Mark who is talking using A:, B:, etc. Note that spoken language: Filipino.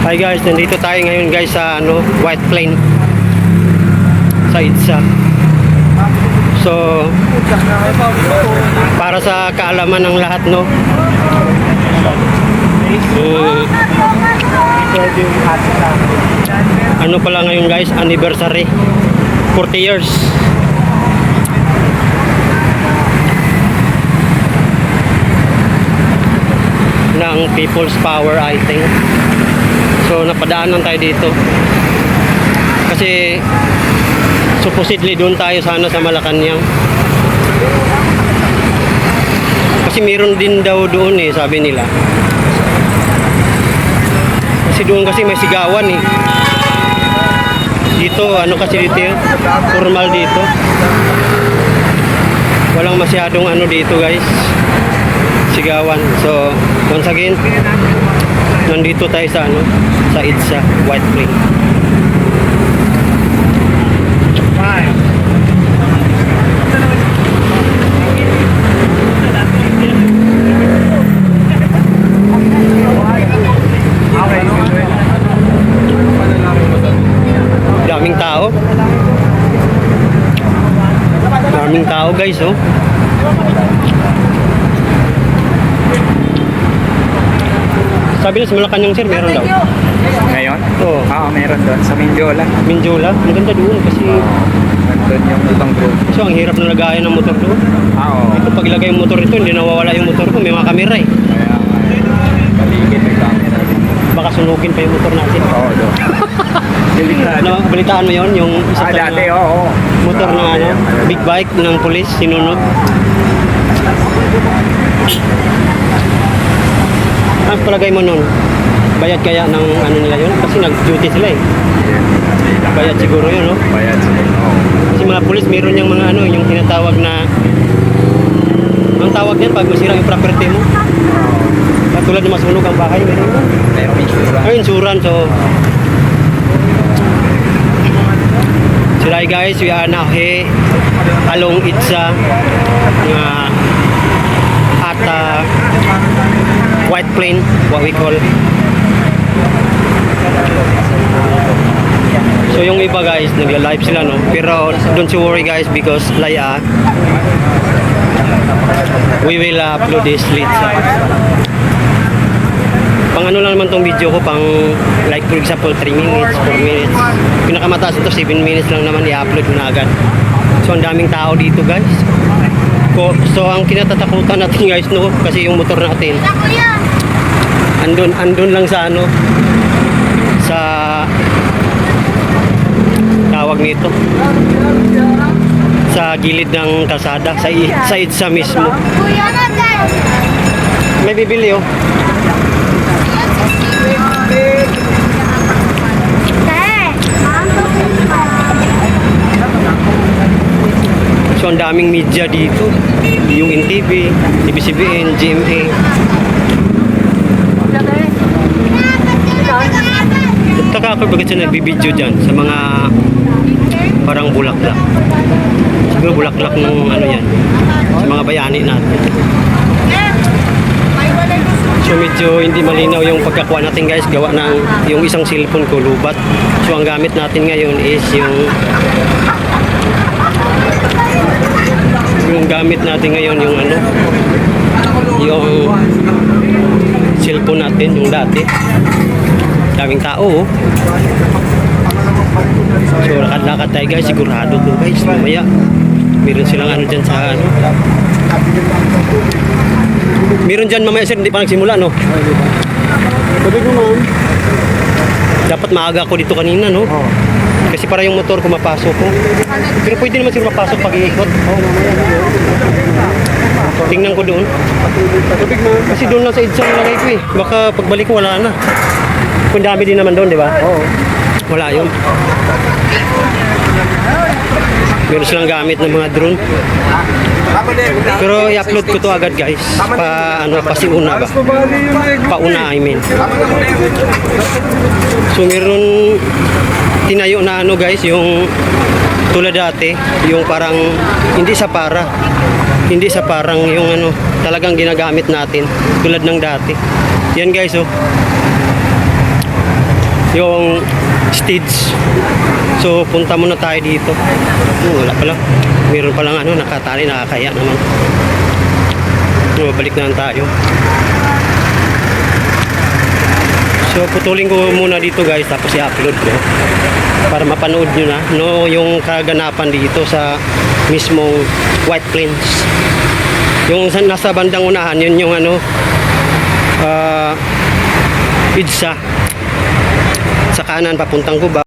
A: Hi guys, nandito tayo ngayon guys sa White Plain sa EDSA. So para sa kaalaman ng lahat ano pala ngayon guys, anniversary 40 years ng People's Power, I think. So napadaanan tayo dito kasi supposedly doon tayo sana sa Malacanang, kasi meron din daw doon sabi nila, kasi doon kasi may sigawan dito kasi dito formal dito, walang masyadong dito guys, sigawan. So once again, nandito tayo sa sa EDSA White Plain. Daming tao. Daming tao guys, Sabi na sa Malacanang sir, meron daw.
B: Ngayon?
A: Oo.
B: Oo, meron doon. Sa Mindiola.
A: Mindiola, maganda doon kasi
B: Nandun yung ibang group.
A: ang hirap na lagayan ng motor doon.
B: Oo.
A: Ito pag ilagay yung motor ito, hindi nawawala yung motor ko, may mga kamera
B: Kaya paligid yung camera.
A: Baka sunukin pa yung motor natin.
B: Oo, doon.
A: Balitaan mo yon yung isa pa
B: Dati,
A: na
B: oo.
A: motor na big bike ng pulis, sinunod. Ang palagay mo nun, bayad kaya ng nila yun? Kasi nag-duty sila Bayad siguro yun,
B: Bayad sila. Oo.
A: Kasi mga pulis, meron yung mga yung tinatawag na, ang tawag yan pag masira yung property mo. Katulad na masunog ang bahay, meron yun.
B: Merong insurance.
A: Insurance, so hi guys, we are now here along EDSA at White Plain, what we call. So yung iba guys, nagla-live sila pero don't you worry guys, because we will upload this later. Pang lang naman tong video ko, pang like for example 3 minutes, 4 minutes. Pinakamataas ito 7 minutes lang naman, i-upload ko na agad. So ang daming tao dito guys. So ang kinatatakutan natin guys kasi yung motor natin andun lang sa sa tawag nito, sa gilid ng kalsada, sa EDSA mismo. May bibili So ang daming media dito, yung NTV, ABS-CBN, GMA. Nagtaka ako bakit siya nagbibideo dyan sa mga parang bulaklak. Siguro bulaklak ng yan, sa mga bayani natin. So medyo hindi malinaw yung pagkakuha natin guys, gawa ng yung isang cellphone ko lubat. So ang gamit natin ngayon is yung gamit natin ngayon yung yung cellphone natin, yung dati. Daming tao So lakad-lakad tayo guys, sigurado to guys, mamaya meron silang dyan sa meron dyan mamaya sir, hindi pa nagsimula Sabi ko ma'am, dapat maaga ako dito kanina kasi para yung motor ko mapasok pero pwede naman sila mapasok pag iikot. Tingnan ko doon kasi doon lang sa EDSA nilagay ko baka pagbalik ko wala na. Kung dami din naman doon, di ba? Oo. Wala yun. Meron silang gamit ng mga drone. Pero i-upload ko to agad guys. Pasiuna ba? Pauna, I mean. So meron tinayo na guys, yung tulad dati, yung parang hindi sa parang yung talagang ginagamit natin tulad ng dati. Yan guys yung stage. So punta muna tayo dito. Wala pala. Meron palang ano, nakatali, nakakaya naman. So, balik na lang tayo. So putulin ko muna dito guys, tapos i-upload ko para mapanood nyo na yung kaganapan dito sa mismong White Plains. Yung nasa bandang unahan, yun yung ano, EDSA. Sa kanan papuntang Cubao.